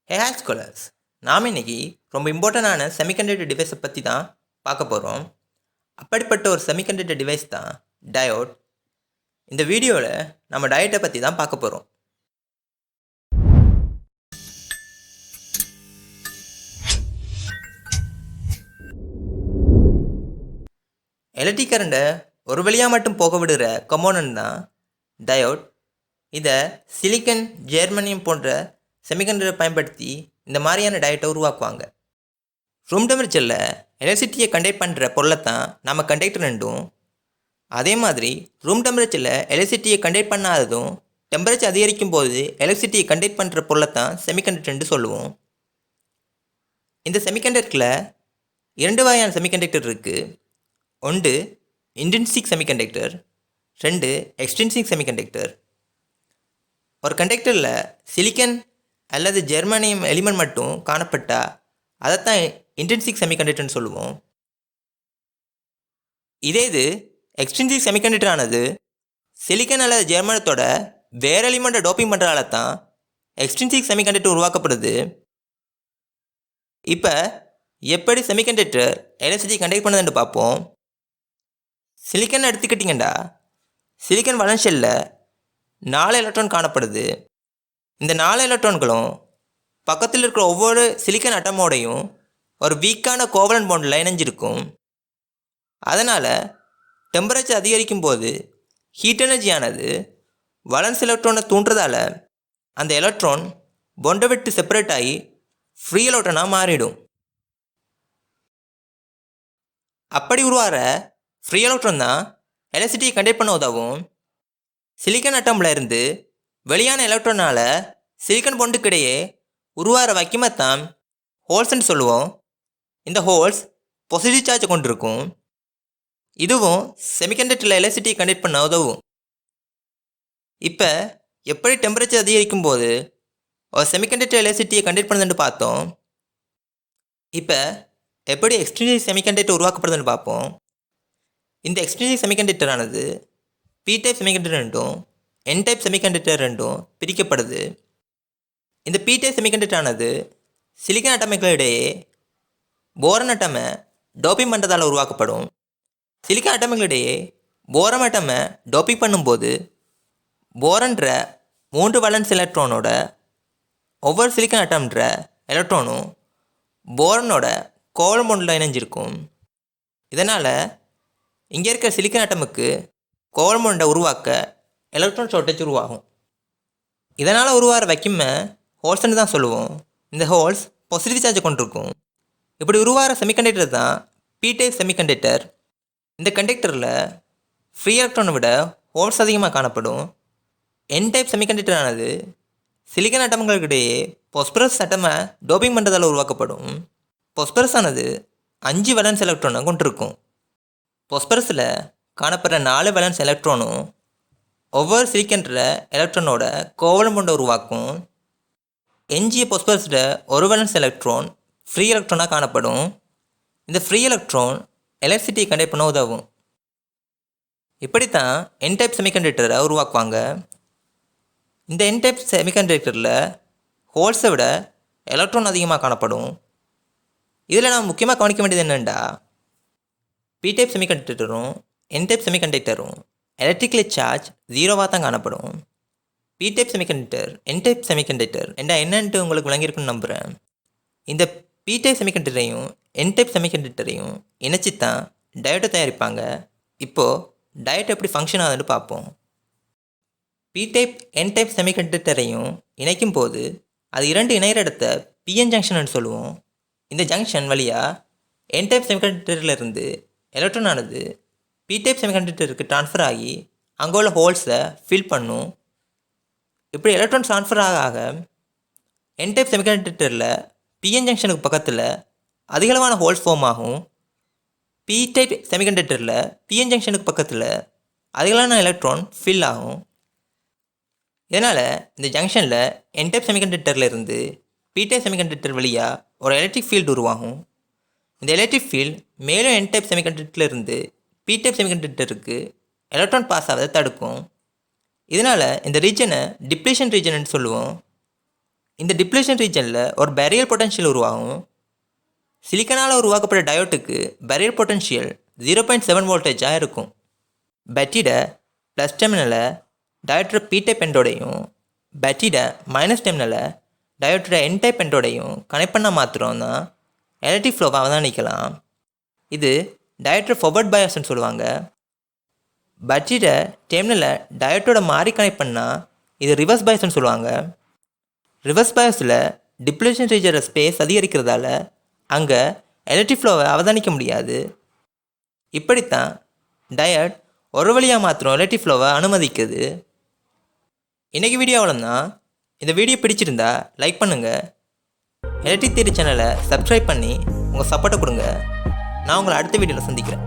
ஹே scholars, நாம் இன்னைக்கு ரொம்ப இம்பார்ட்டண்டான செமிகண்டக்டர் டிவைஸை பற்றி தான் பார்க்க போகிறோம். அப்படிப்பட்ட ஒரு செமிகண்டக்டர் டிவைஸ் தான் டயோட். இந்த வீடியோவில் நம்ம டயோட்டை பற்றி தான் பார்க்க போகிறோம். எலக்ட்ரிக் கரண்ட்டை ஒரு வழியாக மட்டும் போக விடுற கம்போனன்ட் தான் டயோட். இதை சிலிக்கன், ஜெர்மனியம் போன்ற செமிகண்டக்டரை பயன்படுத்தி இந்த மாதிரியான டயோட்டை உருவாக்குவாங்க. ரூம் டெம்பரேச்சரில் எலக்ட்ரிசிட்டியை கண்டக்ட் பண்ணுற பொருளை தான் நம்ம கண்டக்டர் என்றும், அதே மாதிரி ரூம் டெம்பரேச்சரில் எலக்ட்ரிசிட்டியை கண்டக்ட் பண்ணாததும் டெம்பரேச்சர் அதிகரிக்கும் போது எலக்ட்ரிசிட்டியை கண்டக்ட் பண்ணுற பொருளை தான் செமிகண்டக்டர் என்று சொல்லுவோம். இந்த செமிகண்டக்டரில் இரண்டு வகையான செமிகண்டக்டர் இருக்குது. ஒன்று இன்ட்ரின்சிக் செமிகண்டக்டர், ரெண்டு எக்ஸ்ட்ரின்சிக் செமிகண்டக்டர். ஒரு கண்டக்டரில் சிலிக்கன் அல்லது ஜெர்மானியம் எலிமெண்ட் மட்டும் காணப்பட்டால் அதைத்தான் இன்ட்ரின்சிக் செமிகண்டக்டர்னு சொல்லுவோம். இதே இது எக்ஸ்ட்ரின்சிக் செமிகண்டக்டர் ஆனது சிலிக்கன் அல்லது ஜெர்மானியத்தோட வேறு எலிமெண்ட்டை டோப்பிங் பண்ணுறதால தான் எக்ஸ்ட்ரின்சிக் செமிகண்டக்டர் உருவாக்கப்படுது. இப்போ எப்படி செமிகண்டக்டர் எலக்ட்ரிசிட்டி கண்டக்ட் பண்ணுதுன்னு பார்ப்போம். சிலிக்கன் எடுத்துக்கிட்டிங்கன்னா சிலிக்கன் வலன்ஸ் ஷெல்லில் 4 எலக்ட்ரான் காணப்படுது. இந்த 4 எலக்ட்ரான்களும் பக்கத்தில் இருக்கிற ஒவ்வொரு சிலிக்கன் அட்டமோடையும் ஒரு வீக்கான கோவலன்ட் பாண்டில் இணைஞ்சிருக்கும். அதனால் டெம்பரேச்சர் அதிகரிக்கும் போது ஹீட் எனர்ஜியானது வலன்ஸ் எலக்ட்ரானை தூண்டுறதால அந்த எலக்ட்ரான் பாண்டை விட்டு செப்பரேட் ஆகி ஃப்ரீ எலக்ட்ரானாக மாறிடும். அப்படி உருவாகிற ஃப்ரீ எலக்ட்ரான் தான் எலக்ட்ரிசிட்டியை கண்டக்ட் பண்ண உதவும். சிலிக்கன் அட்டமில் இருந்து வெளியான எலக்ட்ரானால் சிலிக்கன் பாண்டுக்கு இடையே உருவாகிற வைக்கமத்தான் ஹோல்ஸ்ன்னு சொல்லுவோம். இந்த ஹோல்ஸ் பாசிட்டிவ் சார்ஜ் கொண்டிருக்கும். இதுவும் செமிகண்டக்டரில் எலக்ட்ரிசிட்டியை கண்டக்ட் பண்ண உதவும். இப்போ எப்படி டெம்பரேச்சர் அதிகரிக்கும் போது ஒரு செமிகண்டக்டர் எலக்ட்ரிசிட்டியை கண்டக்ட் பண்ணுதுன்னு பார்த்தோம். இப்போ எப்படி எக்ஸ்ட்ரின்சிக் செமிகண்டக்டர் உருவாக்கப்படுதுன்னு பார்ப்போம். இந்த எக்ஸ்ட்ரின்சிக் செமிகண்டக்டர் ஆனது பி டைப் செமிகண்டக்டர் ரெண்டும் என் டைப் செமிகண்டக்டர் ரெண்டும் பிரிக்கப்படுது. இந்த பி டைப் செமிகண்டக்டர் ஆனது சிலிக்கன் அட்டமிகளிடையே போரன் அட்டமை டோப்பிங் பண்ணுறதால உருவாக்கப்படும். சிலிக்கன் அட்டமிகளிடையே போரம் அட்டமை டோப்பிங் பண்ணும்போது போரன்ற 3 வலன்ஸ் எலக்ட்ரானோட ஒவ்வொரு சிலிக்கன் அட்டம்ன்ற எலக்ட்ரானும் போரனோட கோவலன்ட் பாண்டில் இணைஞ்சிருக்கும். இதனால் இங்கே இருக்கிற சிலிக்கன் அட்டமுக்கு கோவலன்ட் பாண்டை உருவாக்க எலக்ட்ரான் ஷார்ட்டேஜ் உருவாகும். இதனால் உருவாகிற வைக்கமை ஹோல்ஸ்ன்னு தான் சொல்லுவோம். இந்த ஹோல்ஸ் பாசிட்டிவ் சார்ஜ் கொண்டிருக்கும். இப்படி உருவாகிற செமிகண்டக்டர் தான் பி டைப் செமிகண்டக்டர். இந்த கண்டக்டரில் ஃப்ரீ எலக்ட்ரானை விட ஹோல்ஸ் அதிகமாக காணப்படும். என் டைப் செமிகண்டக்டர் ஆனது சிலிக்கன் அட்டம்களுக்கிடையே பாஸ்பரஸ் அட்டமை டோப்பிங் பண்ணுறதால உருவாக்கப்படும். பாஸ்பரஸ் ஆனது 5 வலன்ஸ் எலக்ட்ரானை கொண்டிருக்கும். பாஸ்பரஸில் காணப்படுற 4 வலன்ஸ் எலக்ட்ரானும் ஒவ்வொரு சிலிக்கன்ற எலக்ட்ரானோட கோவலன்ட் பாண்டை உருவாக்கும். எஞ்சிய பாஸ்பரஸில் ஒரு வலன்ஸ் எலக்ட்ரான் ஃப்ரீ எலக்ட்ரானாக காணப்படும். இந்த ஃப்ரீ எலக்ட்ரான் எலக்ட்ரிசிட்டியை கண்டக்ட் பண்ண உதவும். இப்படித்தான் என் டைப் செமிகண்டக்டரை உருவாக்குவாங்க. இந்த என் டைப் செமிகண்டக்டரில் ஹோல்ஸை விட எலக்ட்ரான் அதிகமாக காணப்படும். இதில் நான் முக்கியமாக கவனிக்க வேண்டியது என்னென்னா, பி டைப் செமிகண்டக்டரும் என் டைப் செமிகண்டக்டரும் எலக்ட்ரிக்கலி சார்ஜ் 0வாக தான் காணப்படும். P type semiconductor, N type semiconductor என்னன்ட்டு உங்களுக்கு விளங்கியிருக்குன்னு நம்புகிறேன். இந்த பி டைப் செமிகண்டக்டரையும் என் டைப் செமிகண்டக்டரையும் இணைச்சி தான் டயோட்டை தயாரிப்பாங்க. இப்போது டயோட் எப்படி ஃபங்க்ஷன் ஆகுதுன்னு பார்ப்போம். பி டைப் என் டைப் செமிகண்டக்டரையும் இணைக்கும் போது அது இரண்டு இணைகிற இடத்த பிஎன் ஜங்ஷன் சொல்லுவோம். இந்த ஜங்ஷன் வழியாக என் டைப் செமிகண்டக்டரிலிருந்து எலக்ட்ரான் ஆனது பி டைப் செமிகண்டக்டருக்கு ட்ரான்ஸ்ஃபர் ஆகி அங்கே உள்ள ஹோல்ஸை ஃபில் பண்ணும். இப்படி எலக்ட்ரான் ட்ரான்ஸ்ஃபர் ஆக என் டைப் செமிகண்டக்டரில் பிஎன் ஜங்ஷனுக்கு பக்கத்தில் அதிகளவான ஹோல்ஸ் ஃபார்ம் ஆகும். பி டைப் செமிகண்டக்டரில் பிஎன் ஜங்ஷனுக்கு பக்கத்தில் அதிகளவான எலக்ட்ரான் ஃபில் ஆகும். இதனால் இந்த ஜங்ஷனில் என் டைப் செமிகண்டக்டர்லேருந்து பி டைப் செமிகண்டக்டர் வழியாக ஒரு எலக்ட்ரிக் ஃபீல்டு உருவாகும். இந்த எலக்ட்ரிக் ஃபீல்டு மேலும் என் டைப் செமிகண்டக்டர்லேருந்து பி டைப் செமிகண்டக்டருக்கு எலக்ட்ரான் பாஸ் ஆவதை தடுக்கும். இதனால் இந்த ரீஜனை டிப்ளேஷன் ரீஜன் சொல்லுவோம். இந்த டிப்ளேஷன் ரீஜனில் ஒரு பேரியர் பொட்டன்ஷியல் உருவாகும். சிலிக்கனால் உருவாக்கப்பட்ட டயோட்டுக்கு பேரியர் பொட்டன்ஷியல் 0.7 வோல்டேஜாக இருக்கும். பேட்டரியோட ப்ளஸ் டெர்மினலை டயோட்டோட பி டைப் எண்டோடையும் பேட்டரியோட மைனஸ் டெர்மினலை டயோட்டோட என் டைப் எண்டோடையும் கனெக்ட் பண்ணால் மாத்திரம் தான் எலக்ட்ரிக் ஃப்ளோவை அவதானிக்கலாம். இது டயோட்டோட ஃபார்வர்ட் பயாஸ்ன்னு சொல்லுவாங்க. பேட்டரியோட டெர்மினலை டயோட்டோட மாறி கனெக்ட் பண்ணால் இது ரிவர்ஸ் பயாஸ்ன்னு சொல்லுவாங்க. ரிவர்ஸ் பயாஸில் டிப்ளேஷன் ரீஜனோட ஸ்பேஸ் அதிகரிக்கிறதால அங்கே எலக்ட்ரிக் ஃப்ளோவை அவதானிக்க முடியாது. இப்படித்தான் டயோட் ஒரு வழியாக மாத்திரம் எலக்ட்ரிக் ஃப்ளோவை அனுமதிக்குது. இன்றைக்கி வீடியோ அவ்வளோதான். இந்த வீடியோ பிடிச்சிருந்தா லைக் பண்ணுங்கள். எலக்ட்ரிக் தியரி சேனலை சப்ஸ்கிரைப் பண்ணி உங்கள் சப்போர்ட்டை கொடுங்க. நான் உங்களை அடுத்த வீடியோவில் சந்திக்கிறேன்.